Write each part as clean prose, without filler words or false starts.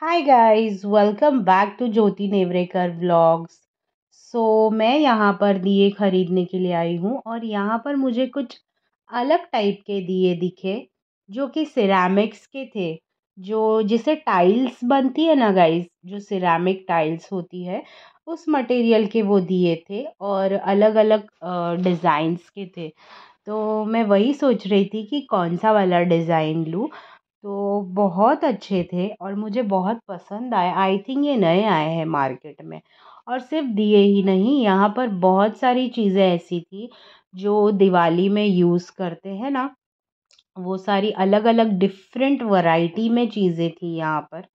Hi guys, welcome back to Jyoti Nevrekar vlogs. मैं यहाँ पर दिए खरीदने के लिए आई हूँ और यहाँ पर मुझे कुछ अलग टाइप के दिए दिखे जो कि सिरेमिक्स के थे। जो जिसे टाइल्स बनती है ना गाइस, जो सिरेमिक टाइल्स होती है उस मटेरियल के वो दिए थे और अलग अलग डिज़ाइंस के थे। तो मैं वही सोच रही थी कि कौन सा वाला डिज़ाइन लूँ। तो बहुत अच्छे थे और मुझे बहुत पसंद आए। आई थिंक ये नए आए हैं मार्केट में। और सिर्फ दिए ही नहीं, यहाँ पर बहुत सारी चीज़ें ऐसी थी जो दिवाली में यूज़ करते हैं ना। वो सारी अलग अलग डिफरेंट वैरायटी में चीज़ें थी यहाँ पर।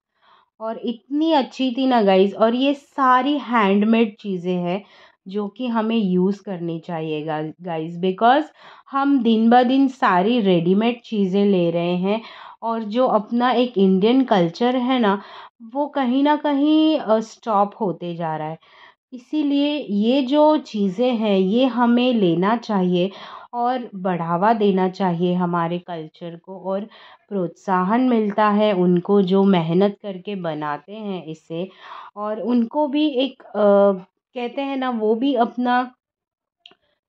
और इतनी अच्छी थी ना गाइस, और ये सारी हैंडमेड चीज़ें हैं जो कि हमें यूज़ करनी चाहिए गाइस, बिकॉज़ हम दिन ब दिन सारी रेडीमेड चीज़ें ले रहे हैं। और जो अपना एक इंडियन कल्चर है ना, वो कहीं ना कहीं स्टॉप होते जा रहा है। इसीलिए ये जो चीज़ें हैं ये हमें लेना चाहिए और बढ़ावा देना चाहिए हमारे कल्चर को। और प्रोत्साहन मिलता है उनको जो मेहनत करके बनाते हैं इसे। और उनको भी एक कहते हैं ना, वो भी अपना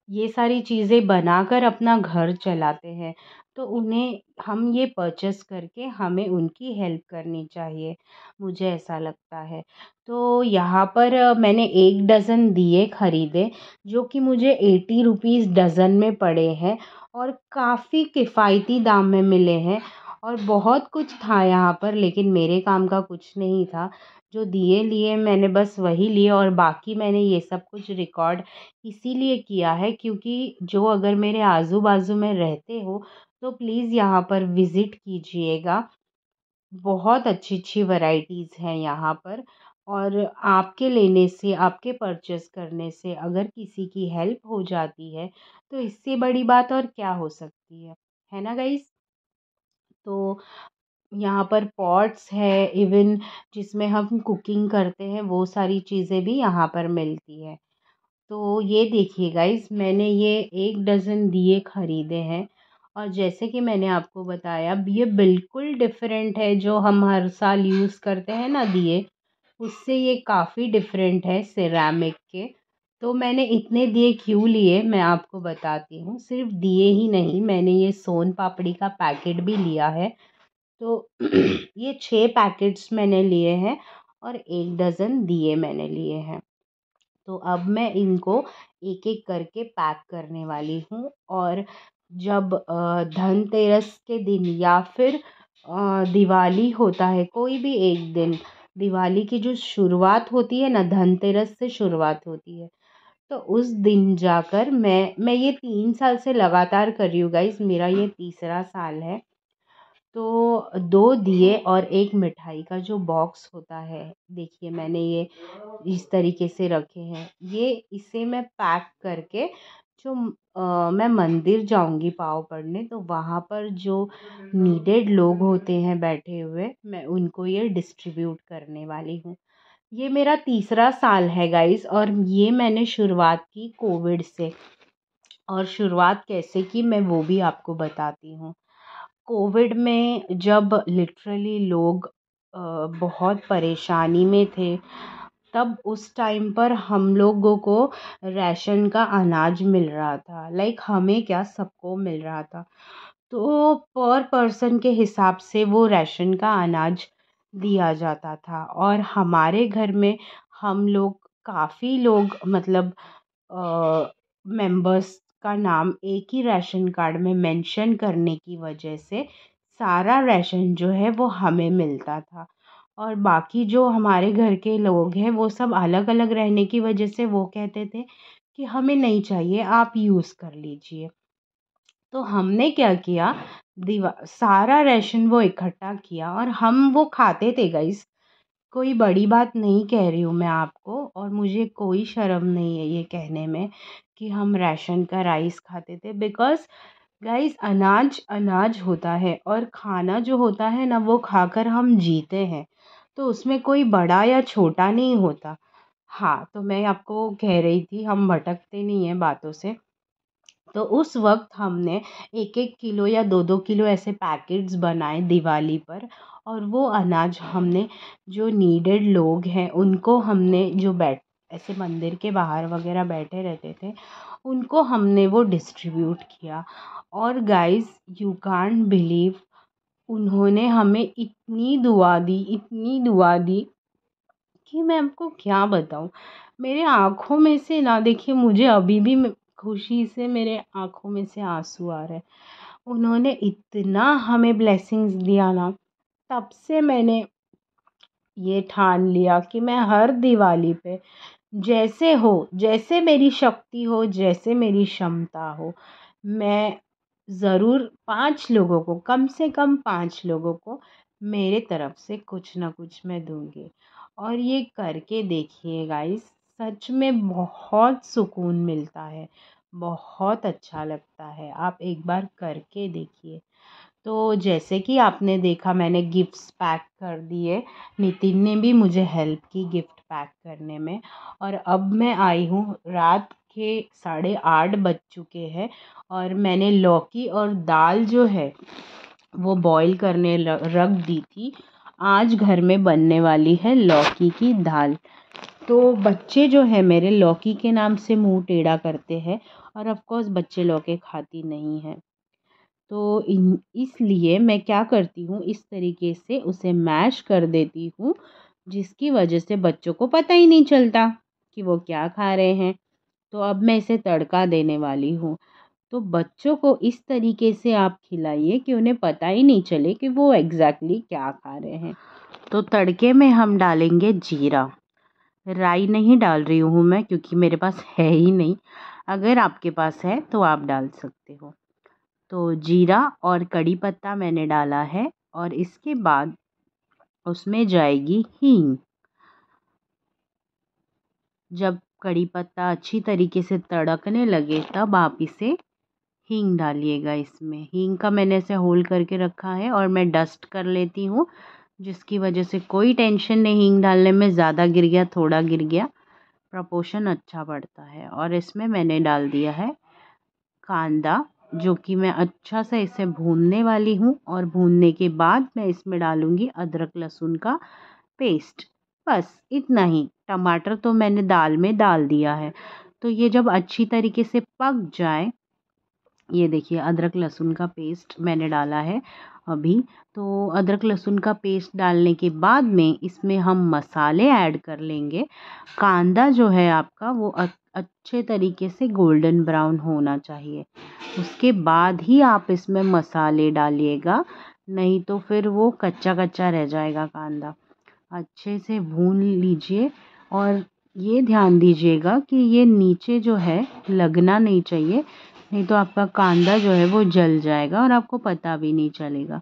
ये सारी चीज़ें बनाकर अपना घर चलाते हैं। तो उन्हें हम ये परचेस करके हमें उनकी हेल्प करनी चाहिए, मुझे ऐसा लगता है। तो यहाँ पर मैंने 1 डज़न दिए ख़रीदे जो कि मुझे 80 रुपीज़ डज़न में पड़े हैं और काफ़ी किफ़ायती दाम में मिले हैं। और बहुत कुछ था यहाँ पर, लेकिन मेरे काम का कुछ नहीं था। जो दिए लिए मैंने बस वही लिए, और बाकी मैंने ये सब कुछ रिकॉर्ड इसीलिए किया है क्योंकि जो अगर मेरे आज़ू बाज़ू में रहते हो तो प्लीज़ यहाँ पर विज़िट कीजिएगा। बहुत अच्छी अच्छी वैरायटीज़ हैं यहाँ पर। और आपके लेने से, आपके परचेस करने से अगर किसी की हेल्प हो जाती है तो इससे बड़ी बात और क्या हो सकती है ना गाइस। तो यहाँ पर पॉट्स है इवन, जिसमें हम कुकिंग करते हैं, वो सारी चीज़ें भी यहाँ पर मिलती है। तो ये देखिए गाइस, मैंने ये 1 डज़न दिए ख़रीदे हैं। और जैसे कि मैंने आपको बताया, ये बिल्कुल डिफरेंट है जो हम हर साल यूज़ करते हैं ना दिए, उससे ये काफ़ी डिफरेंट है सिरेमिक के। तो मैंने इतने दिए क्यों लिए मैं आपको बताती हूँ। सिर्फ दिए ही नहीं, मैंने ये सोन पापड़ी का पैकेट भी लिया है। तो ये 6 पैकेट्स मैंने लिए हैं और 1 डज़न दिए मैंने लिए हैं। तो अब मैं इनको एक एक करके पैक करने वाली हूँ। और जब धनतेरस के दिन या फिर दिवाली होता है, कोई भी एक दिन, दिवाली की जो शुरुआत होती है ना, धनतेरस से शुरुआत होती है। तो उस दिन जाकर मैं ये 3 साल से लगातार कर रही हूँ गाइस, मेरा ये तीसरा साल है। तो 2 दिए और एक मिठाई का जो बॉक्स होता है, देखिए मैंने ये इस तरीके से रखे हैं। ये इसे मैं पैक करके जो मैं मंदिर जाऊंगी पाँव पड़ने, तो वहाँ पर जो नीडेड लोग होते हैं बैठे हुए, मैं उनको ये डिस्ट्रीब्यूट करने वाली हूँ। ये मेरा तीसरा साल है गाइस, और ये मैंने शुरुआत की कोविड से। और शुरुआत कैसे की मैं वो भी आपको बताती हूँ। कोविड में जब लिटरली लोग बहुत परेशानी में थे, तब उस टाइम पर हम लोगों को राशन का अनाज मिल रहा था। लाइक हमें क्या, सबको मिल रहा था। तो पर पर्सन के हिसाब से वो राशन का अनाज दिया जाता था। और हमारे घर में हम लोग काफ़ी लोग, मतलब मेंबर्स का नाम एक ही राशन कार्ड में मेंशन करने की वजह से सारा राशन जो है वो हमें मिलता था। और बाकी जो हमारे घर के लोग हैं वो सब अलग अलग रहने की वजह से वो कहते थे कि हमें नहीं चाहिए, आप यूज़ कर लीजिए। तो हमने क्या किया, दीवा सारा राशन वो इकट्ठा किया और हम वो खाते थे गाइस। कोई बड़ी बात नहीं कह रही हूँ मैं आपको, और मुझे कोई शर्म नहीं है ये कहने में कि हम राशन का राइस खाते थे। बिकॉज़ गाइस, अनाज अनाज होता है और खाना जो होता है ना, वो खाकर हम जीते हैं। तो उसमें कोई बड़ा या छोटा नहीं होता। हाँ, तो मैं आपको कह रही थी, हम भटकते नहीं हैं बातों से। तो उस वक्त हमने 1-1 किलो या 2-2 किलो ऐसे पैकेट्स बनाए दिवाली पर। और वो अनाज हमने जो नीडेड लोग हैं उनको हमने जो ऐसे मंदिर के बाहर वगैरह बैठे रहते थे उनको हमने वो डिस्ट्रीब्यूट किया। और गाइस यू कांट बिलीव, उन्होंने हमें इतनी दुआ दी कि मैं आपको क्या बताऊँ। मेरे आँखों में से ना, देखिए मुझे अभी भी खुशी से मेरे आँखों में से आंसू आ रहे हैं। उन्होंने इतना हमें ब्लेसिंग्स दिया ना, तब से मैंने ये ठान लिया कि मैं हर दिवाली पे जैसे मेरी शक्ति हो, जैसे मेरी क्षमता हो, मैं ज़रूर 5 लोगों को, कम से कम 5 लोगों को मेरे तरफ से कुछ ना कुछ मैं दूँगी। और ये करके देखिए गाइस, सच में बहुत सुकून मिलता है, बहुत अच्छा लगता है। आप एक बार करके देखिए। तो जैसे कि आपने देखा मैंने गिफ्ट्स पैक कर दिए, नितिन ने भी मुझे हेल्प की गिफ्ट पैक करने में। और अब मैं आई हूँ, रात के 8:30 बज चुके हैं और मैंने लौकी और दाल जो है वो बॉईल करने रख दी थी। आज घर में बनने वाली है लौकी की दाल। तो बच्चे जो है मेरे लौकी के नाम से मुंह टेढ़ा करते हैं और ऑफ कोर्स बच्चे लौकी खाती नहीं है। तो इसलिए मैं क्या करती हूँ, इस तरीके से उसे मैश कर देती हूँ जिसकी वजह से बच्चों को पता ही नहीं चलता कि वो क्या खा रहे हैं। तो अब मैं इसे तड़का देने वाली हूँ। तो बच्चों को इस तरीके से आप खिलाइए कि उन्हें पता ही नहीं चले कि वो एग्जैक्टली क्या खा रहे हैं। तो तड़के में हम डालेंगे जीरा, राई नहीं डाल रही हूँ मैं क्योंकि मेरे पास है ही नहीं। अगर आपके पास है तो आप डाल सकते हो। तो जीरा और कड़ी पत्ता मैंने डाला है और इसके बाद उसमें जाएगी हींग। जब कड़ी पत्ता अच्छी तरीके से तड़कने लगे तब आप इसे हींग डालिएगा। इसमें हींग का मैंने ऐसे होल करके रखा है और मैं डस्ट कर लेती हूँ, जिसकी वजह से कोई टेंशन नहीं, हींग डालने में ज़्यादा गिर गया थोड़ा गिर गया, प्रपोर्शन अच्छा पड़ता है। और इसमें मैंने डाल दिया है कांदा, जो कि मैं अच्छा से इसे भूनने वाली हूँ। और भूनने के बाद मैं इसमें डालूँगी अदरक लहसुन का पेस्ट। बस इतना ही। टमाटर तो मैंने दाल में डाल दिया है। तो ये जब अच्छी तरीके से पक जाए, ये देखिए अदरक लहसुन का पेस्ट मैंने डाला है अभी। तो अदरक लहसुन का पेस्ट डालने के बाद में इसमें हम मसाले ऐड कर लेंगे। कांदा जो है आपका वो अच्छे तरीके से गोल्डन ब्राउन होना चाहिए, उसके बाद ही आप इसमें मसाले डालिएगा, नहीं तो फिर वो कच्चा कच्चा रह जाएगा कांदा। अच्छे से भून लीजिए और ये ध्यान दीजिएगा कि ये नीचे जो है लगना नहीं चाहिए, नहीं तो आपका कांदा जो है वो जल जाएगा और आपको पता भी नहीं चलेगा।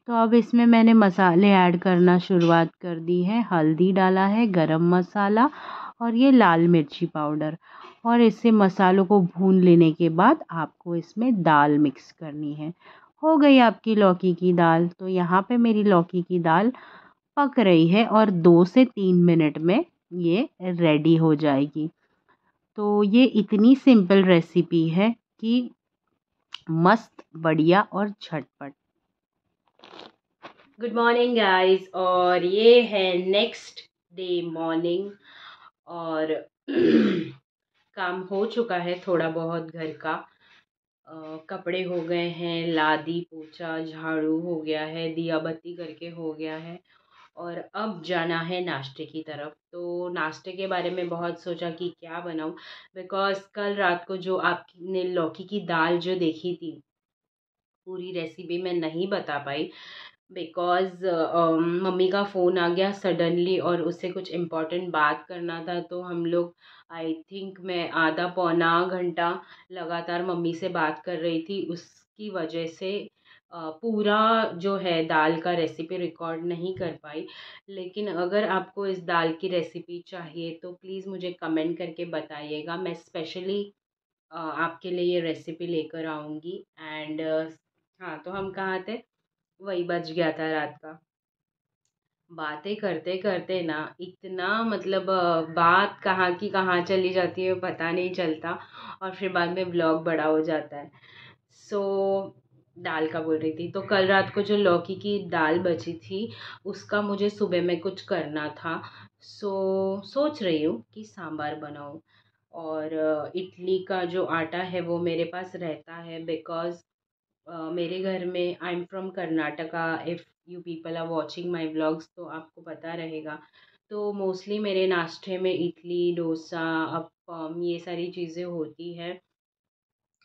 तो अब इसमें मैंने मसाले ऐड करना शुरुआत कर दी है। हल्दी डाला है, गरम मसाला और ये लाल मिर्ची पाउडर। और इससे मसालों को भून लेने के बाद आपको इसमें दाल मिक्स करनी है। हो गई आपकी लौकी की दाल। तो यहाँ पे मेरी लौकी की दाल पक रही है और 2 से 3 मिनट में ये रेडी हो जाएगी। तो ये इतनी सिंपल रेसिपी है कि मस्त, बढ़िया और झटपट। गुड मॉर्निंग गाइस, और ये है नेक्स्ट डे मॉर्निंग। और काम हो चुका है थोड़ा बहुत घर का। कपड़े हो गए हैं, लादी पोछा झाड़ू हो गया है, दिया बत्ती करके हो गया है। और अब जाना है नाश्ते की तरफ। तो नाश्ते के बारे में बहुत सोचा कि क्या बनाऊं, बिकॉज़ कल रात को जो आपने लौकी की दाल जो देखी थी, पूरी रेसिपी मैं नहीं बता पाई बिकॉज़ मम्मी का फ़ोन आ गया सडनली और उससे कुछ इम्पोर्टेंट बात करना था। तो हम लोग, आई थिंक मैं आधा पौना घंटा लगातार मम्मी से बात कर रही थी, उसकी वजह से पूरा जो है दाल का रेसिपी रिकॉर्ड नहीं कर पाई। लेकिन अगर आपको इस दाल की रेसिपी चाहिए तो प्लीज़ मुझे कमेंट करके बताइएगा, मैं स्पेशली आपके लिए ये रेसिपी लेकर आऊँगी। एंड हाँ, तो हम कहाँ थे, वही बज गया था रात का। बातें करते करते ना इतना मतलब बात कहाँ की कहाँ चली जाती है पता नहीं चलता, और फिर बाद में ब्लॉग बड़ा हो जाता है। सो दाल का बोल रही थी, तो कल रात को जो लौकी की दाल बची थी उसका मुझे सुबह में कुछ करना था। सोच रही हूँ कि सांभर बनाऊँ। और इडली का जो आटा है वो मेरे पास रहता है, बिकॉज़ मेरे घर में, I am from Karnataka, if you people are watching my vlogs तो आपको पता रहेगा। तो मोस्टली मेरे नाश्ते में इडली, डोसा, अप्पम ये सारी चीज़ें होती है।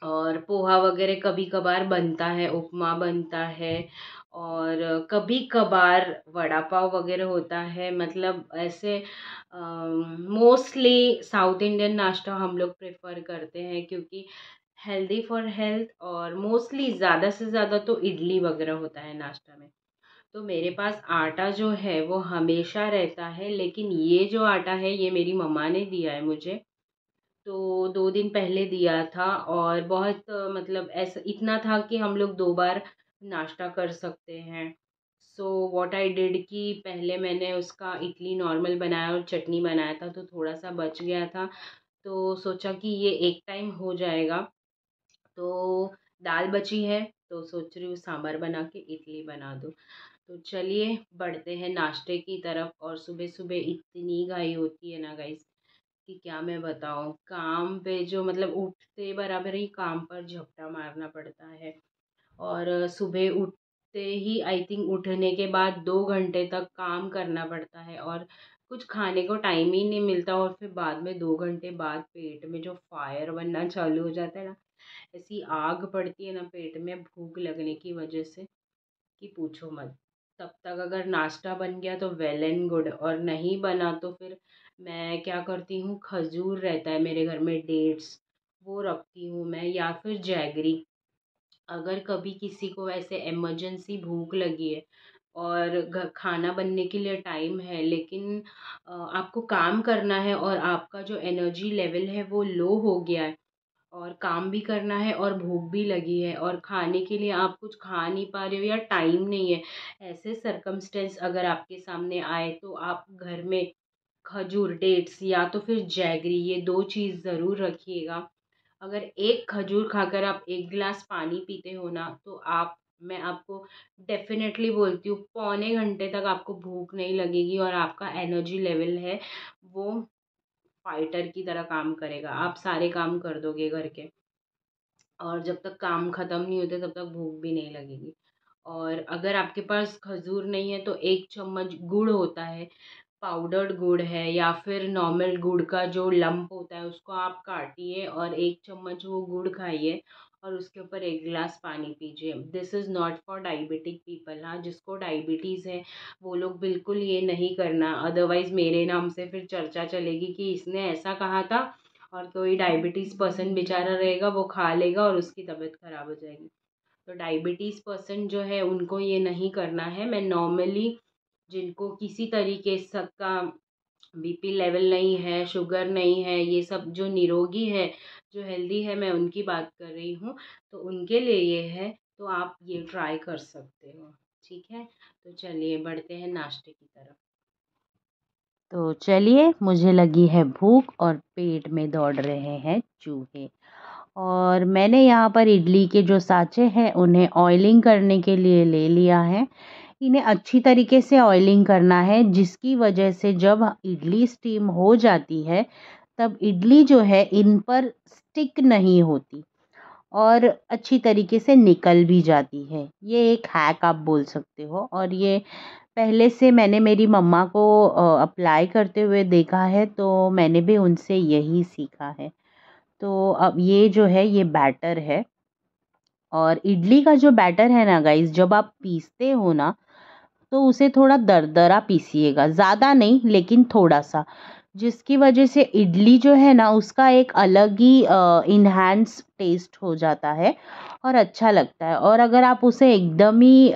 और पोहा वगैरह कभी कभार बनता है, उपमा बनता है, और कभी कभार वड़ा पाव वगैरह होता है। मतलब ऐसे मोस्टली साउथ इंडियन नाश्ता हम लोग प्रेफर करते हैं, क्योंकि हेल्दी फॉर हेल्थ, और मोस्टली ज़्यादा से ज़्यादा तो इडली वगैरह होता है नाश्ता में। तो मेरे पास आटा जो है वो हमेशा रहता है, लेकिन ये जो आटा है ये मेरी मम्मा ने दिया है मुझे। तो 2 दिन पहले दिया था, और बहुत मतलब ऐसा इतना था कि हम लोग 2 बार नाश्ता कर सकते हैं। सो व्हाट आई डिड कि पहले मैंने उसका इडली नॉर्मल बनाया और चटनी बनाया था, तो थोड़ा-सा बच गया था। तो सोचा कि ये एक टाइम हो जाएगा। तो दाल बची है, तो सोच रही हूँ सांभर बना के इडली बना दूँ। तो चलिए बढ़ते हैं नाश्ते की तरफ। और सुबह-सुबह इतनी घाई होती है ना गाइस, कि क्या मैं बताऊँ। काम पे जो मतलब उठते बराबर ही काम पर झपटा मारना पड़ता है। और सुबह उठते ही आई थिंक उठने के बाद 2 घंटे तक काम करना पड़ता है, और कुछ खाने को टाइम ही नहीं मिलता। और फिर बाद में 2 घंटे बाद पेट में जो फायर बनना चालू हो जाता है ना, ऐसी आग पड़ती है ना पेट में भूख लगने की वजह से, कि पूछो मत। तब तक अगर नाश्ता बन गया तो वेल एंड गुड, और नहीं बना तो फिर मैं क्या करती हूँ, खजूर रहता है मेरे घर में, डेट्स, वो रखती हूँ मैं, या फिर जैगरी। अगर कभी किसी को ऐसे इमरजेंसी भूख लगी है और खाना बनने के लिए टाइम है, लेकिन आपको काम करना है और आपका जो एनर्जी लेवल है वो लो हो गया है, और काम भी करना है और भूख भी लगी है, और खाने के लिए आप कुछ खा नहीं पा रहे हो या टाइम नहीं है, ऐसे सरकमस्टेंस अगर आपके सामने आए, तो आप घर में खजूर, डेट्स या तो फिर जैगरी, ये 2 चीज़ ज़रूर रखिएगा। अगर एक खजूर खाकर आप 1 गिलास पानी पीते हो ना, तो आप मैं आपको डेफ़िनेटली बोलती हूँ, पौने घंटे तक आपको भूख नहीं लगेगी, और आपका एनर्जी लेवल है वो फाइटर की तरह काम करेगा। आप सारे काम कर दोगे घर के, और जब तक काम ख़त्म नहीं होते तब तक भूख भी नहीं लगेगी। और अगर आपके पास खजूर नहीं है तो 1 चम्मच गुड़ होता है, पाउडर्ड गुड़ है, या फिर नॉर्मल गुड़ का जो लंप होता है उसको आप काटिए और 1 चम्मच वो गुड़ खाइए, और उसके ऊपर 1 गिलास पानी पीजिए। This is not for diabetic people. हाँ, जिसको डायबिटीज़ है वो लोग बिल्कुल ये नहीं करना, अदरवाइज़ मेरे नाम से फिर चर्चा चलेगी कि इसने ऐसा कहा था, और कोई डायबिटीज़ पर्सन बेचारा रहेगा वो खा लेगा और उसकी तबीयत ख़राब हो जाएगी। तो डायबिटीज़ पर्सन जो है उनको ये नहीं करना है। मैं नॉर्मली जिनको किसी तरीके स का बीपी लेवल नहीं है, शुगर नहीं है, ये सब जो निरोगी है, जो हेल्दी है, मैं उनकी बात कर रही हूँ। तो उनके लिए ये है, तो आप ये ट्राई कर सकते हो। ठीक है? तो चलिए बढ़ते हैं नाश्ते की तरफ। तो चलिए, मुझे लगी है भूख और पेट में दौड़ रहे हैं चूहे। और मैंने यहाँ पर इडली के जो साँचे हैं उन्हें ऑयलिंग करने के लिए ले लिया है। इन्हें अच्छी तरीके से ऑयलिंग करना है, जिसकी वजह से जब इडली स्टीम हो जाती है तब इडली जो है इन पर स्टिक नहीं होती, और अच्छी तरीके से निकल भी जाती है। ये एक हैक आप बोल सकते हो, और ये पहले से मैंने मेरी मम्मा को अप्लाई करते हुए देखा है, तो मैंने भी उनसे यही सीखा है। तो अब ये जो है ये बैटर है, और इडली का जो बैटर है ना गाइस, जब आप पीसते हो ना तो उसे थोड़ा दरदरा पीसिएगा, ज़्यादा नहीं लेकिन थोड़ा-सा, जिसकी वजह से इडली जो है ना उसका एक अलग ही इन्हांस टेस्ट हो जाता है और अच्छा लगता है। और अगर आप उसे एकदम ही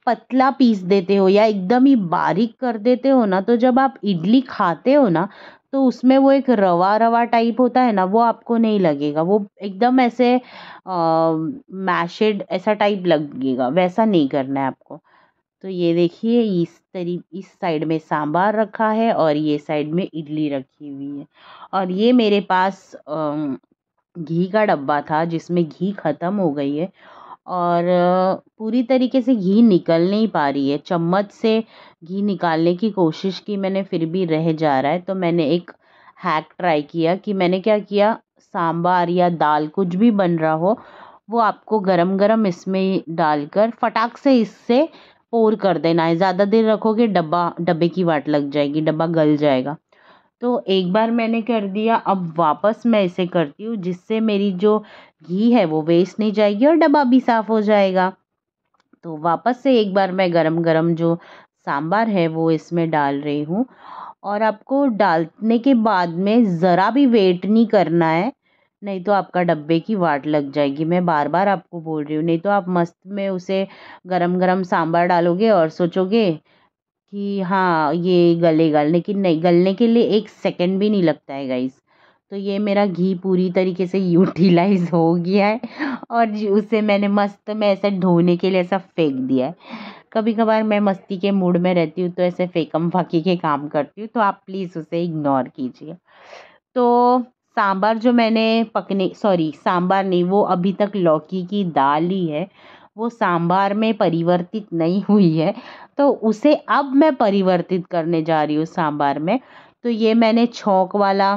पतला पीस देते हो या एकदम ही बारीक कर देते हो ना, तो जब आप इडली खाते हो ना तो उसमें वो एक रवा-रवा टाइप होता है ना, वो आपको नहीं लगेगा। वो एकदम ऐसे मैशेड ऐसा टाइप लगेगा, वैसा नहीं करना है आपको। तो ये देखिए, इस साइड में सांभर रखा है और ये साइड में इडली रखी हुई है। और ये मेरे पास घी का डब्बा था जिसमें घी ख़त्म हो गई है, और पूरी तरीके से घी निकल नहीं पा रही है। चम्मच से घी निकालने की कोशिश की मैंने, फिर भी रह जा रहा है। तो मैंने एक हैक ट्राई किया कि मैंने क्या किया, सांभर या दाल कुछ भी बन रहा हो वो आपको गरम गरम इसमें डालकर फटाक से इससे पोर कर देना है। ज़्यादा देर रखोगे डब्बे की वाट लग जाएगी, डब्बा गल जाएगा। तो एक बार मैंने कर दिया, अब वापस मैं इसे करती हूँ जिससे मेरी जो घी है वो वेस्ट नहीं जाएगी और डब्बा भी साफ़ हो जाएगा। तो वापस से एक बार मैं गरम गरम जो सांभर है वो इसमें डाल रही हूँ। और आपको डालने के बाद में ज़रा भी वेट नहीं करना है, नहीं तो आपका डब्बे की वाट लग जाएगी। मैं बार बार आपको बोल रही हूँ, नहीं तो आप मस्त में उसे गरम गरम सांभर डालोगे और सोचोगे कि हाँ ये गलेगा, लेकिन नहीं, गलने के लिए 1 सेकंड भी नहीं लगता है गाइस। तो ये मेरा घी पूरी तरीके से यूटिलाइज हो गया है और उसे मैंने मस्त में ऐसे धोने के लिए ऐसा फेंक दिया है। कभी कभार मैं मस्ती के मूड में रहती हूँ तो ऐसे फेंकम फाकी के काम करती हूँ, तो आप प्लीज़ उसे इग्नोर कीजिए। तो सांभर जो मैंने पकने, सॉरी सांभर नहीं, वो अभी तक लौकी की दाल ही है, वो सांभर में परिवर्तित नहीं हुई है। तो उसे अब मैं परिवर्तित करने जा रही हूँ सांभर में। तो ये मैंने छौंक वाला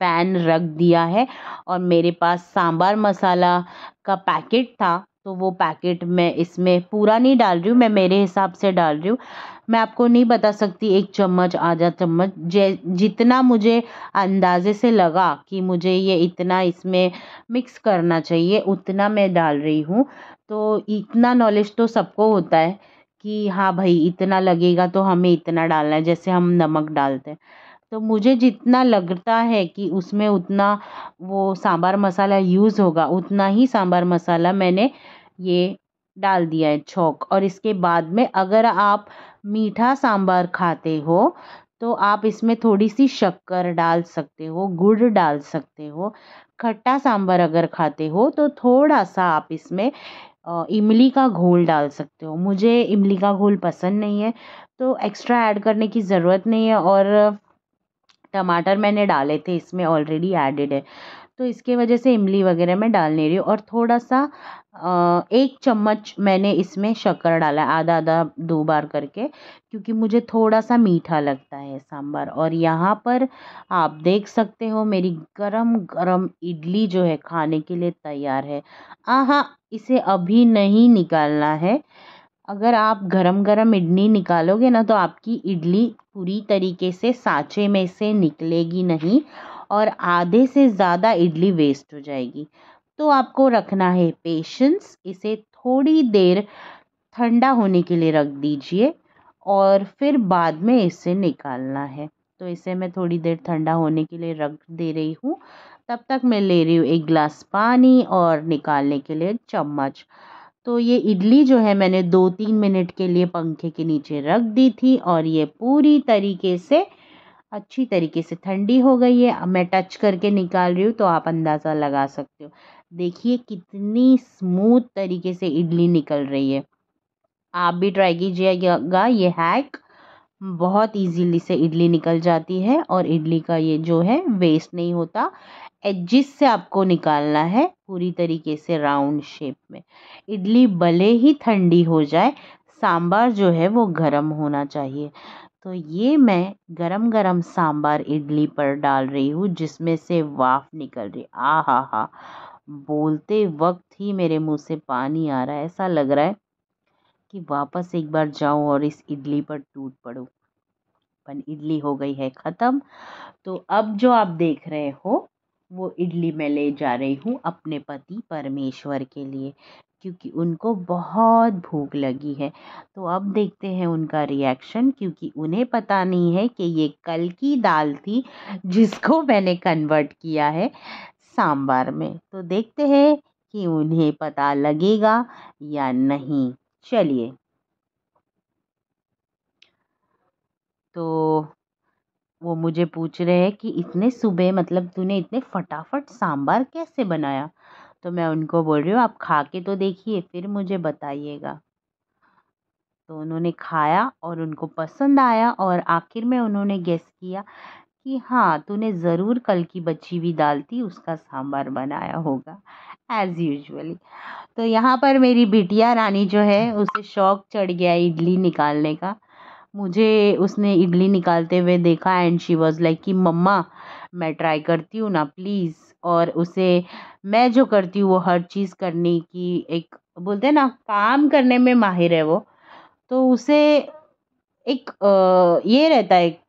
पैन रख दिया है और मेरे पास सांभर मसाला का पैकेट था, तो वो पैकेट मैं इसमें पूरा नहीं डाल रही हूँ, मैं मेरे हिसाब से डाल रही हूँ। मैं आपको नहीं बता सकती 1 चम्मच आधा चम्मच, जितना मुझे अंदाजे से लगा कि मुझे ये इतना इसमें मिक्स करना चाहिए उतना मैं डाल रही हूँ। तो इतना नॉलेज तो सबको होता है कि हाँ भाई इतना लगेगा तो हमें इतना डालना है, जैसे हम नमक डालते हैं। तो मुझे जितना लगता है कि उसमें उतना वो सांभर मसाला यूज़ होगा, उतना ही सांभर मसाला मैंने ये डाल दिया है छौंक। और इसके बाद में अगर आप मीठा सांभर खाते हो तो आप इसमें थोड़ी सी शक्कर डाल सकते हो, गुड़ डाल सकते हो। खट्टा सांभर अगर खाते हो तो थोड़ा सा आप इसमें इमली का घोल डाल सकते हो। मुझे इमली का घोल पसंद नहीं है, तो एक्स्ट्रा ऐड करने की ज़रूरत नहीं है। और टमाटर मैंने डाले थे इसमें, ऑलरेडी एडेड है, तो इसके वजह से इमली वगैरह मैं डाल नहीं रही हूँ। और थोड़ा सा 1 चम्मच मैंने इसमें शक्कर डाला है, आधा आधा 2 बार करके, क्योंकि मुझे थोड़ा सा मीठा लगता है सांभर। और यहाँ पर आप देख सकते हो मेरी गरम गरम इडली जो है खाने के लिए तैयार है। आहा, इसे अभी नहीं निकालना है। अगर आप गरम गरम इडली निकालोगे ना तो आपकी इडली पूरी तरीके से सांचे में से निकलेगी नहीं और आधे से ज़्यादा इडली वेस्ट हो जाएगी। तो आपको रखना है पेशेंस, इसे थोड़ी देर ठंडा होने के लिए रख दीजिए और फिर बाद में इसे निकालना है। तो इसे मैं थोड़ी देर ठंडा होने के लिए रख दे रही हूँ। तब तक मैं ले रही हूँ 1 गिलास पानी और निकालने के लिए चम्मच। तो ये इडली जो है मैंने 2-3 मिनट के लिए पंखे के नीचे रख दी थी और ये पूरी तरीके से अच्छी तरीके से ठंडी हो गई है। अब मैं टच करके निकाल रही हूँ तो आप अंदाज़ा लगा सकते हो। देखिए कितनी स्मूथ तरीके से इडली निकल रही है। आप भी ट्राई कीजिएगा ये हैक, बहुत इजीली से इडली निकल जाती है और इडली का ये जो है वेस्ट नहीं होता। एजिस से आपको निकालना है पूरी तरीके से राउंड शेप में। इडली भले ही ठंडी हो जाए, सांभर जो है वो गरम होना चाहिए। तो ये मैं गरम गरम सांभर इडली पर डाल रही हूँ जिसमें से वाफ निकल रही। आ हा हा, बोलते वक्त ही मेरे मुंह से पानी आ रहा है, ऐसा लग रहा है कि वापस एक बार जाऊं और इस इडली पर टूट पड़ूं। पर इडली हो गई है ख़त्म। तो अब जो आप देख रहे हो वो इडली मैं ले जा रही हूँ अपने पति परमेश्वर के लिए, क्योंकि उनको बहुत भूख लगी है। तो अब देखते हैं उनका रिएक्शन, क्योंकि उन्हें पता नहीं है कि ये कल की दाल थी जिसको मैंने कन्वर्ट किया है सांभर में। तो देखते हैं कि उन्हें पता लगेगा या नहीं। चलिए। तो वो मुझे पूछ रहे हैं कि इतने सुबह, मतलब तूने इतने फटाफट सांभर कैसे बनाया। तो मैं उनको बोल रही हूँ आप खा के तो देखिए फिर मुझे बताइएगा। तो उन्होंने खाया और उनको पसंद आया और आखिर में उन्होंने गेस किया कि हाँ तूने ज़रूर कल की बची हुई दाल थी उसका सांभर बनाया होगा। As usually. तो यहाँ पर मेरी बिटिया रानी जो है उसे शौक चढ़ गया इडली निकालने का। मुझे उसने इडली निकालते हुए देखा एंड शी वाज लाइक कि मम्मा मैं ट्राई करती हूँ ना प्लीज़। और उसे मैं जो करती हूँ वो हर चीज़ करने की एक बोलते हैं ना काम करने में माहिर है वो। तो उसे एक ये रहता है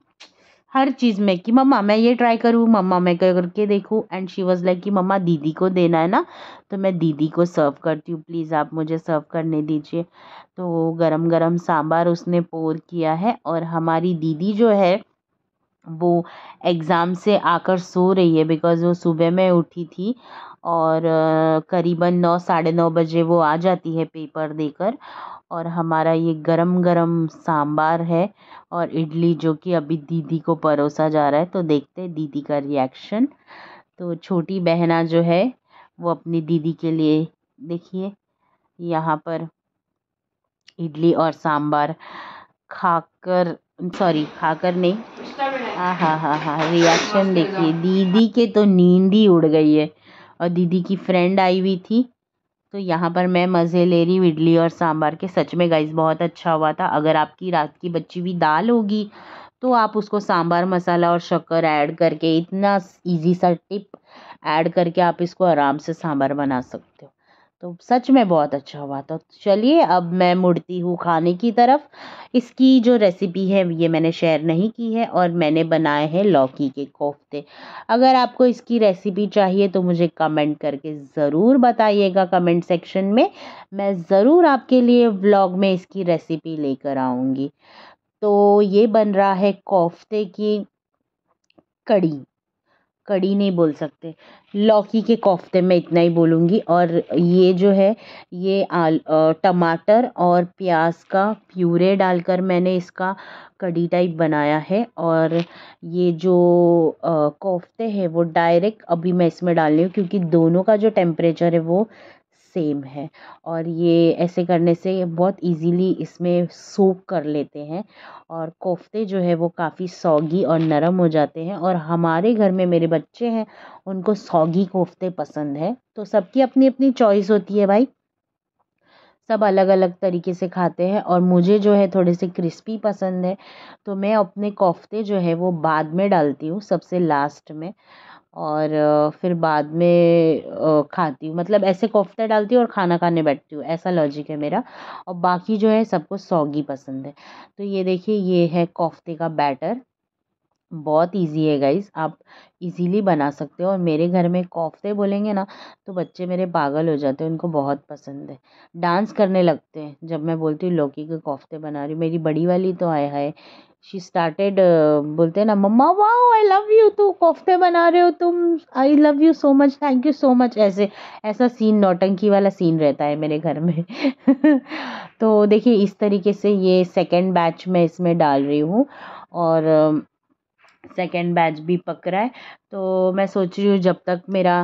हर चीज़ में कि मम्मा मैं ये ट्राई करूँ, मम्मा मैं करके देखूँ। एंड शी वाज लाइक कि मम्मा दीदी को देना है ना, तो मैं दीदी को सर्व करती हूँ, प्लीज़ आप मुझे सर्व करने दीजिए। तो गरम गरम सांबार उसने पोर किया है और हमारी दीदी जो है वो एग्ज़ाम से आकर सो रही है बिकॉज़ वो सुबह में उठी थी और करीबन 9 साढ़े 9 बजे वो आ जाती है पेपर देकर। और हमारा ये गरम गरम सांबार है और इडली जो कि अभी दीदी को परोसा जा रहा है, तो देखते हैं दीदी का रिएक्शन। तो छोटी बहना जो है वो अपनी दीदी के लिए देखिए यहाँ पर इडली और सांबार खाकर, सॉरी खाकर नहीं, हाँ हाँ हाँ हाँ रिएक्शन देखिए दीदी के तो नींद ही उड़ गई है। और दीदी की फ्रेंड आई हुई थी तो यहाँ पर मैं मज़े ले रही हूँ इडली और सांभर के। सच में गाइस बहुत अच्छा हुआ था। अगर आपकी रात की बची हुई दाल होगी तो आप उसको सांभर मसाला और शक्कर ऐड करके, इतना इजी सा टिप ऐड करके आप इसको आराम से सांभर बना सकते हो। तो सच में बहुत अच्छा हुआ था। चलिए अब मैं मुड़ती हूँ खाने की तरफ। इसकी जो रेसिपी है ये मैंने शेयर नहीं की है और मैंने बनाए हैं लौकी के कोफ्ते। अगर आपको इसकी रेसिपी चाहिए तो मुझे कमेंट करके ज़रूर बताइएगा कमेंट सेक्शन में। मैं ज़रूर आपके लिए व्लॉग में इसकी रेसिपी लेकर आऊँगी। तो ये बन रहा है कोफ्ते की कड़ी, कड़ी नहीं बोल सकते, लौकी के कोफ्ते में इतना ही बोलूँगी। और ये जो है ये टमाटर और प्याज का प्यूरे डालकर मैंने इसका कड़ी टाइप बनाया है। और ये जो कोफ्ते हैं वो डायरेक्ट अभी मैं इसमें डाल रही हूँ क्योंकि दोनों का जो टेम्परेचर है वो सेम है। और ये ऐसे करने से बहुत इजीली इसमें सोक कर लेते हैं और कोफ्ते जो है वो काफ़ी सॉगी और नरम हो जाते हैं। और हमारे घर में मेरे बच्चे हैं उनको सॉगी कोफ्ते पसंद है। तो सबकी अपनी अपनी चॉइस होती है भाई, सब अलग अलग तरीके से खाते हैं। और मुझे जो है थोड़े से क्रिस्पी पसंद है तो मैं अपने कोफ्ते जो है वो बाद में डालती हूँ सबसे लास्ट में। और फिर बाद में खाती हूँ, मतलब ऐसे कोफ्ते डालती हूँ और खाना खाने बैठती हूँ, ऐसा लॉजिक है मेरा। और बाकी जो है सबको सौगी पसंद है। तो ये देखिए ये है कोफ्ते का बैटर, बहुत इजी है गाइस, आप इजीली बना सकते हो। और मेरे घर में कोफ्ते बोलेंगे ना तो बच्चे मेरे पागल हो जाते हैं, उनको बहुत पसंद है, डांस करने लगते हैं जब मैं बोलती हूँ लौकी के कोफ्ते बना रही हूँ। मेरी बड़ी वाली तो आए हाय शी स्टार्टेड बोलते हैं ना मम्मा वाओ आई लव यू, तू कोफ्ते बना रहे हो तुम, I love you so much, thank you so much, ऐसे ऐसा सीन नौटंकी वाला सीन रहता है मेरे घर में। तो देखिए इस तरीके से ये सेकंड बैच मैं इसमें डाल रही हूँ और सेकेंड बैच भी पक रहा है। तो मैं सोच रही हूँ जब तक मेरा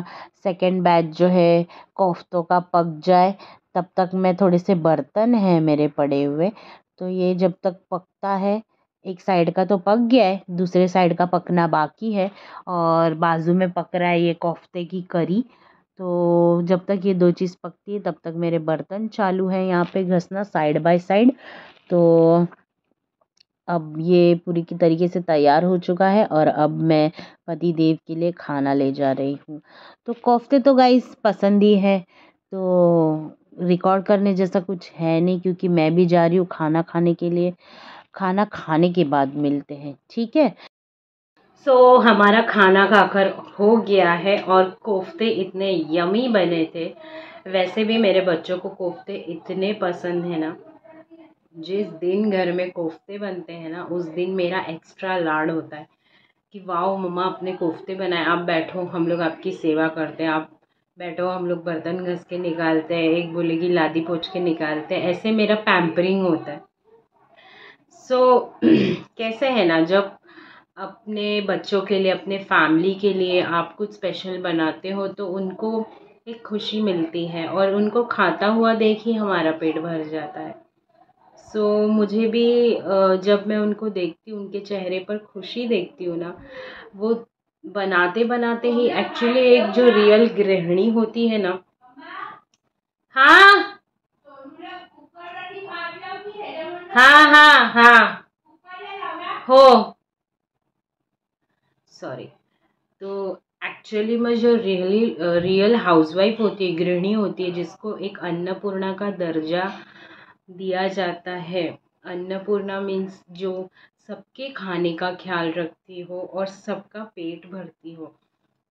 सेकेंड बैच जो है कोफ्तों का पक जाए तब तक मैं, थोड़े से बर्तन हैं मेरे पड़े हुए, तो ये जब तक पकता है, एक साइड का तो पक गया है दूसरे साइड का पकना बाकी है और बाजू में पक रहा है ये कोफ्ते की करी। तो जब तक ये दो चीज़ पकती है तब तक मेरे बर्तन चालू है यहाँ पे घसना साइड बाय साइड। तो अब ये पूरी की तरीके से तैयार हो चुका है और अब मैं पति देव के लिए खाना ले जा रही हूँ। तो कोफ्ते तो गाइस पसंद ही है, तो रिकॉर्ड करने जैसा कुछ है नहीं क्योंकि मैं भी जा रही हूँ खाना खाने के लिए। खाना खाने के बाद मिलते हैं, ठीक है। हमारा खाना खाकर हो गया है और कोफ्ते इतने यमी बने थे। वैसे भी मेरे बच्चों को कोफ्ते इतने पसंद है ना, जिस दिन घर में कोफ्ते बनते हैं ना उस दिन मेरा एक्स्ट्रा लाड होता है कि वाओ मम्मा अपने कोफ्ते बनाए, आप बैठो हम लोग आपकी सेवा करते हैं, आप बैठो हम लोग बर्तन घस के निकालते हैं, एक बोलेगी लादी पोंछ के निकालते हैं, ऐसे मेरा पैम्परिंग होता है। कैसे है ना, जब अपने बच्चों के लिए अपने फैमिली के लिए आप कुछ स्पेशल बनाते हो तो उनको एक खुशी मिलती है और उनको खाता हुआ देख ही हमारा पेट भर जाता है। मुझे भी जब मैं उनको देखती हूँ, उनके चेहरे पर खुशी देखती हूँ ना, वो बनाते बनाते ही एक्चुअली एक जो रियल गृहिणी होती है ना हाँ हाँ हाँ हाँ हो सॉरी। तो एक्चुअली में जो रियल हाउसवाइफ होती है, गृहिणी होती है, जिसको एक अन्नपूर्णा का दर्जा दिया जाता है। अन्नपूर्णा मीन्स जो सबके खाने का ख्याल रखती हो और सबका पेट भरती हो।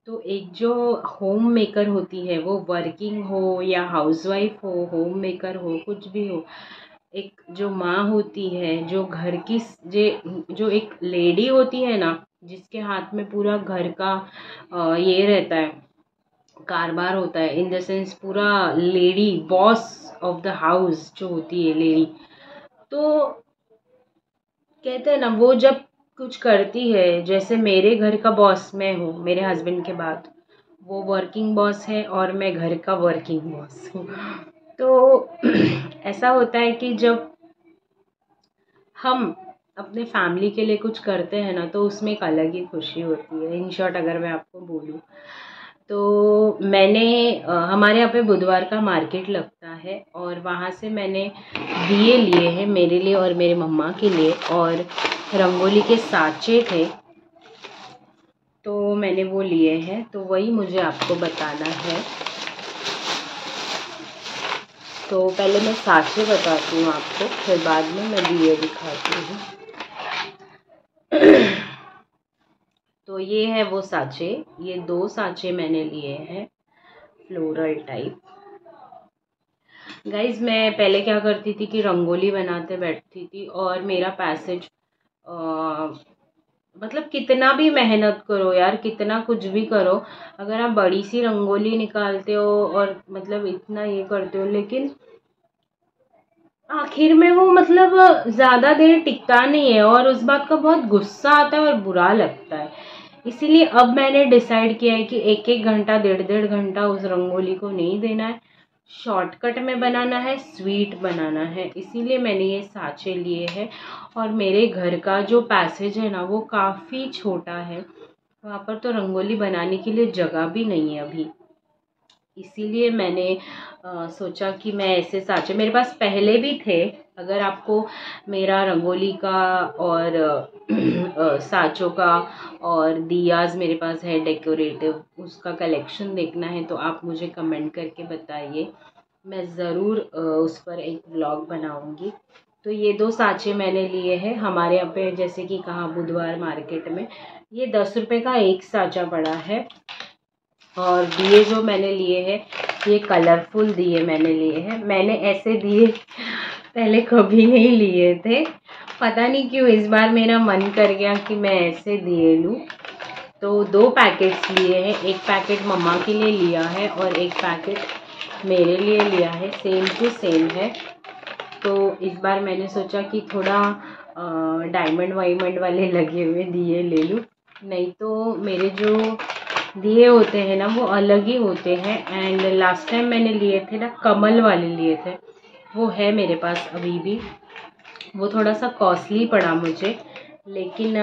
तो एक जो होम मेकर होती है, वो वर्किंग हो या हाउसवाइफ हो, होम मेकर हो, कुछ भी हो, एक जो माँ होती है, जो घर की जो एक लेडी होती है ना, जिसके हाथ में पूरा घर का ये रहता है, कारभार होता है, इन द सेंस पूरा lady boss of the house जो होती है लेडी। तो कहते हैं ना, वो जब कुछ करती है, जैसे मेरे घर का बॉस मैं हूँ, मेरे हस्बैंड के बाद वो वर्किंग बॉस है और मैं घर का वर्किंग बॉस हूँ। तो ऐसा होता है कि जब हम अपने फैमिली के लिए कुछ करते हैं ना, तो उसमें एक अलग ही खुशी होती है। इन शॉर्ट अगर मैं आपको बोलूँ तो मैंने हमारे यहाँ पे बुधवार का मार्केट लगता है, और वहाँ से मैंने दिए लिए हैं मेरे लिए और मेरे मम्मा के लिए, और रंगोली के साँचे थे, तो मैंने वो लिए हैं। तो वही मुझे आपको बताना है। तो पहले मैं साँचे बताती हूँ आपको, फिर बाद में मैं दिए दिखाती हूँ। तो ये है वो साँचे, ये 2 साँचे मैंने लिए हैं फ्लोरल टाइप। गाइज मैं पहले क्या करती थी कि रंगोली बनाते बैठती थी, और मेरा पैसेज मतलब कितना भी मेहनत करो यार, कितना कुछ भी करो, अगर आप बड़ी सी रंगोली निकालते हो और मतलब इतना ये करते हो, लेकिन आखिर में वो मतलब ज़्यादा देर टिकता नहीं है, और उस बात का बहुत गुस्सा आता है और बुरा लगता है। इसीलिए अब मैंने डिसाइड किया है कि 1-1 घंटा, 1.5-1.5 घंटा उस रंगोली को नहीं देना है, शॉर्टकट में बनाना है, स्वीट बनाना है। इसीलिए मैंने ये साँचे लिए हैं। और मेरे घर का जो पैसेज है ना, वो काफ़ी छोटा है, वहाँ पर तो रंगोली बनाने के लिए जगह भी नहीं है अभी। इसीलिए मैंने सोचा कि मैं ऐसे साँचे, मेरे पास पहले भी थे, अगर आपको मेरा रंगोली का और साँचों का और दियाज मेरे पास है डेकोरेटिव, उसका कलेक्शन देखना है तो आप मुझे कमेंट करके बताइए, मैं ज़रूर उस पर एक व्लॉग बनाऊंगी। तो ये 2 साँचे मैंने लिए हैं हमारे यहाँ पे, जैसे कि कहा बुधवार मार्केट में, ये 10 रुपये का एक साँचा पड़ा है। और दिए जो मैंने लिए हैं, ये कलरफुल दिए मैंने लिए हैं। मैंने ऐसे दिए पहले कभी नहीं लिए थे, पता नहीं क्यों इस बार मेरा मन कर गया कि मैं ऐसे दिए लूँ। तो 2 पैकेट्स लिए हैं, एक पैकेट मम्मा के लिए लिया है और एक पैकेट मेरे लिए लिया है, सेम टू सेम है। तो इस बार मैंने सोचा कि थोड़ा डायमंड वाइमंड वाले लगे हुए दिए ले लूँ, नहीं तो मेरे जो दिए होते हैं ना वो अलग ही होते हैं। एंड लास्ट टाइम मैंने लिए थे ना, कमल वाले लिए थे, वो है मेरे पास अभी भी। वो थोड़ा सा कॉस्टली पड़ा मुझे, लेकिन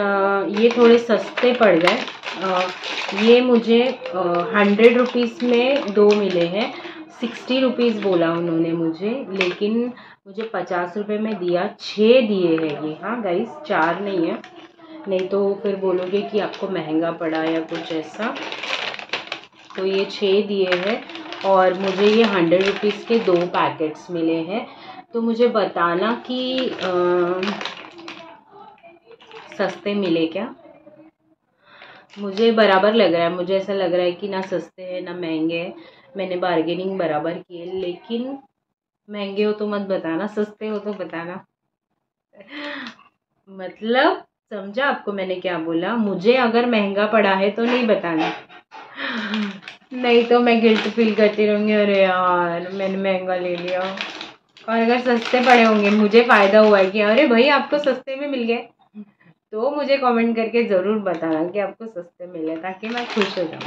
ये थोड़े सस्ते पड़ गए। ये मुझे 100 रुपीज़ में 2 मिले हैं, 60 रुपीज़ बोला उन्होंने मुझे, लेकिन मुझे 50 रुपये में दिया। 6 दिए हैं ये, हाँ गाइस, 4 नहीं है, नहीं तो फिर बोलोगे कि आपको महंगा पड़ा या कुछ ऐसा। तो ये 6 दिए हैं, और मुझे ये 100 रुपीज़ के 2 पैकेट्स मिले हैं। तो मुझे बताना कि सस्ते मिले क्या। मुझे बराबर लग रहा है, मुझे ऐसा लग रहा है कि ना सस्ते हैं ना महंगे हैं, मैंने बार्गेनिंग बराबर की है। लेकिन महंगे हो तो मत बताना, सस्ते हो तो बताना। मतलब समझा आपको मैंने क्या बोला? मुझे अगर महंगा पड़ा है तो नहीं बताना, नहीं तो मैं गिल्ट फील करती रहूँगी, अरे यार मैंने महंगा ले लिया। और अगर सस्ते पड़े होंगे, मुझे फ़ायदा हुआ है कि अरे भाई आपको सस्ते में मिल गए, तो मुझे कमेंट करके ज़रूर बताना कि आपको सस्ते मिले, ताकि मैं खुश हो जाऊँ।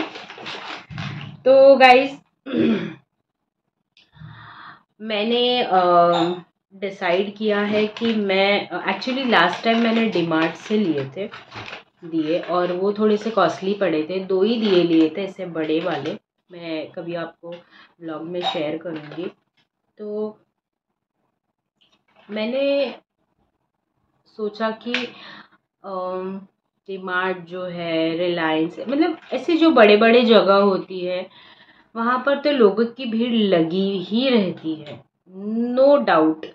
तो गाइस मैंने डिसाइड किया है कि मैं एक्चुअली लास्ट टाइम मैंने डीमार्ट से लिए थे दिए, और वो थोड़े से कॉस्टली पड़े थे। 2 ही दिए लिए थे ऐसे बड़े वाले, मैं कभी आपको व्लॉग में शेयर करूँगी। तो मैंने सोचा कि डीमार्ट जो है, रिलायंस, मतलब ऐसे जो बड़े बड़े जगह होती है वहाँ पर तो लोगों की भीड़ लगी ही रहती है, नो डाउट।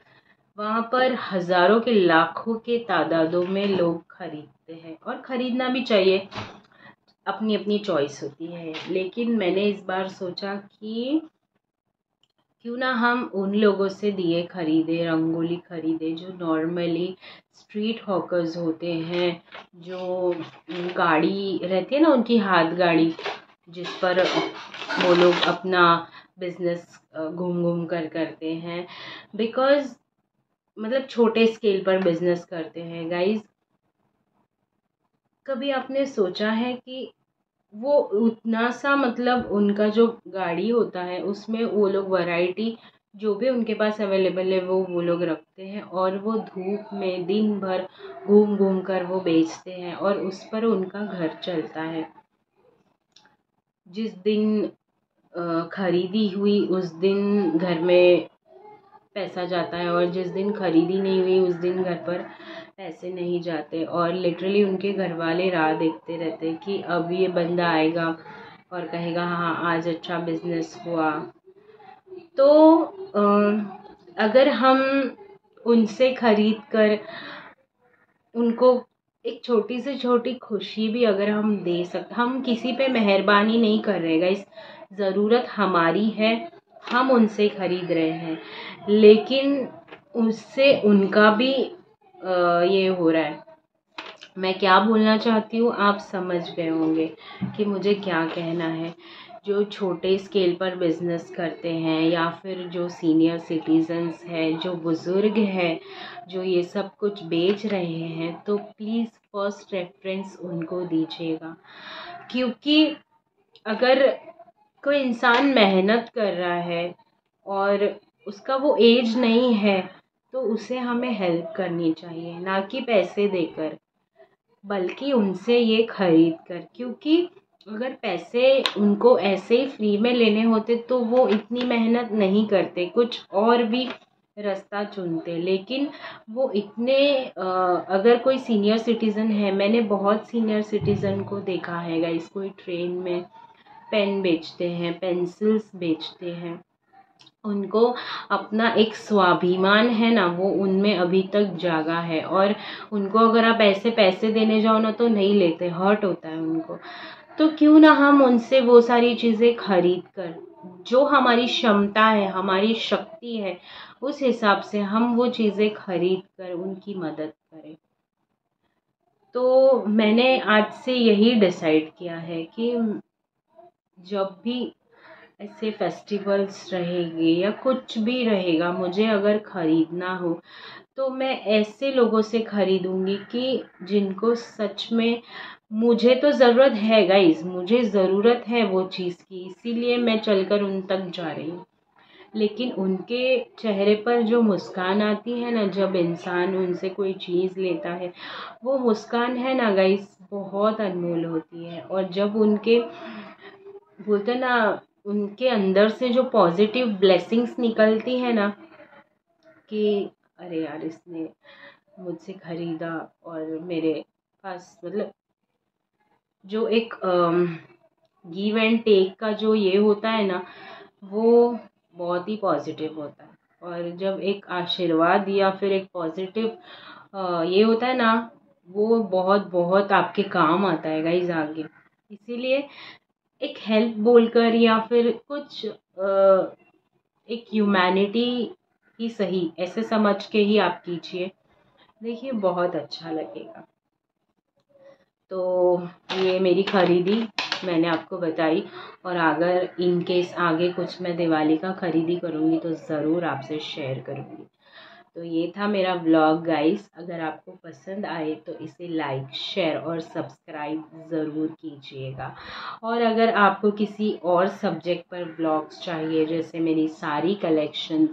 वहाँ पर हजारों के लाखों के तादादों में लोग खरीदते हैं और खरीदना भी चाहिए, अपनी अपनी चॉइस होती है। लेकिन मैंने इस बार सोचा कि क्यों ना हम उन लोगों से दिए खरीदे, रंगोली खरीदे जो नॉर्मली स्ट्रीट हॉकर्स होते हैं, जो गाड़ी रहती है ना उनकी हाथ गाड़ी, जिस पर वो लोग अपना बिजनेस घूम घूम कर करते हैं। बिकॉज मतलब छोटे स्केल पर बिजनेस करते हैं गाइस। कभी आपने सोचा है कि वो उतना सा, मतलब उनका जो गाड़ी होता है उसमें वो लोग वैरायटी जो भी उनके पास अवेलेबल है वो लोग रखते हैं, और वो धूप में दिन भर घूम घूम कर वो बेचते हैं और उस पर उनका घर चलता है। जिस दिन खरीदी हुई उस दिन घर में पैसा जाता है, और जिस दिन खरीदी नहीं हुई उस दिन घर पर पैसे नहीं जाते, और लिटरली उनके घर वाले राह देखते रहते कि अब ये बंदा आएगा और कहेगा हाँ आज अच्छा बिजनेस हुआ। तो अगर हम उनसे खरीद कर उनको एक छोटी से छोटी खुशी भी अगर हम दे सकते, हम किसी पे मेहरबानी नहीं कर रहे गाइस, ज़रूरत हमारी है, हम उनसे खरीद रहे हैं, लेकिन उससे उनका भी ये हो रहा है। मैं क्या बोलना चाहती हूँ आप समझ गए होंगे कि मुझे क्या कहना है। जो छोटे स्केल पर बिजनेस करते हैं या फिर जो सीनियर सिटीजन्स हैं, जो बुज़ुर्ग हैं, जो ये सब कुछ बेच रहे हैं, तो प्लीज़ फर्स्ट रेफरेंस उनको दीजिएगा। क्योंकि अगर कोई इंसान मेहनत कर रहा है और उसका वो एज नहीं है तो उसे हमें हेल्प करनी चाहिए, ना कि पैसे देकर, बल्कि उनसे ये खरीद कर। क्योंकि अगर पैसे उनको ऐसे ही फ्री में लेने होते तो वो इतनी मेहनत नहीं करते, कुछ और भी रास्ता चुनते। लेकिन वो इतने अगर कोई सीनियर सिटीज़न है, मैंने बहुत सीनियर सिटीज़न को देखा है गाइस, कोई ट्रेन में पेन बेचते हैं, पेंसिल्स बेचते हैं, उनको अपना एक स्वाभिमान है ना वो उनमें अभी तक जागा है, और उनको अगर आप ऐसे पैसे देने जाओ ना तो नहीं लेते, हर्ट होता है उनको। तो क्यों ना हम उनसे वो सारी चीज़ें खरीद कर, जो हमारी क्षमता है, हमारी शक्ति है, उस हिसाब से हम वो चीज़ें खरीद कर उनकी मदद करें। तो मैंने आज से यही डिसाइड किया है कि जब भी ऐसे फेस्टिवल्स रहेंगे या कुछ भी रहेगा, मुझे अगर ख़रीदना हो तो मैं ऐसे लोगों से ख़रीदूँगी कि जिनको सच में, मुझे तो ज़रूरत है गाइस, मुझे ज़रूरत है वो चीज़ की, इसीलिए मैं चलकर उन तक जा रही हूँ। लेकिन उनके चेहरे पर जो मुस्कान आती है ना जब इंसान उनसे कोई चीज़ लेता है, वो मुस्कान है ना गाइस बहुत अनमोल होती है। और जब उनके, बोलते ना, उनके अंदर से जो पॉजिटिव ब्लेसिंग्स निकलती है ना कि अरे यार इसने मुझसे ख़रीदा और मेरे पास, मतलब जो एक गिव एंड टेक का जो ये होता है ना वो बहुत ही पॉजिटिव होता है। और जब एक आशीर्वाद या फिर एक पॉजिटिव ये होता है ना, वो बहुत बहुत आपके काम आता है गाइस आगे। इसीलिए एक हेल्प बोलकर या फिर कुछ एक ह्यूमैनिटी ही सही ऐसे समझ के ही आप कीजिए, देखिए बहुत अच्छा लगेगा। तो ये मेरी ख़रीदी मैंने आपको बताई, और अगर इन केस आगे कुछ मैं दिवाली का ख़रीदी करूँगी तो ज़रूर आपसे शेयर करूँगी। तो ये था मेरा व्लॉग गाइस, अगर आपको पसंद आए तो इसे लाइक, शेयर और सब्सक्राइब ज़रूर कीजिएगा। और अगर आपको किसी और सब्जेक्ट पर व्लॉग्स चाहिए, जैसे मेरी साड़ी कलेक्शंस,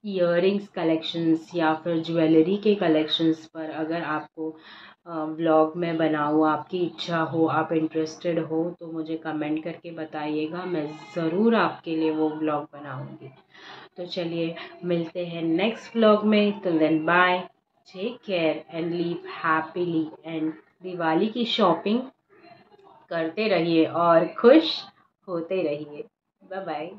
ईयरिंग्स कलेक्शंस या फिर ज्वेलरी के कलेक्शंस पर अगर आपको व्लॉग में बनाऊँ, आपकी इच्छा हो, आप इंटरेस्टेड हो तो मुझे कमेंट करके बताइएगा, मैं ज़रूर आपके लिए वो व्लॉग बनाऊँगी। तो चलिए मिलते हैं नेक्स्ट व्लॉग में। Till then bye, take care and live happily, and Diwali की शॉपिंग करते रहिए और खुश होते रहिए। Bye bye.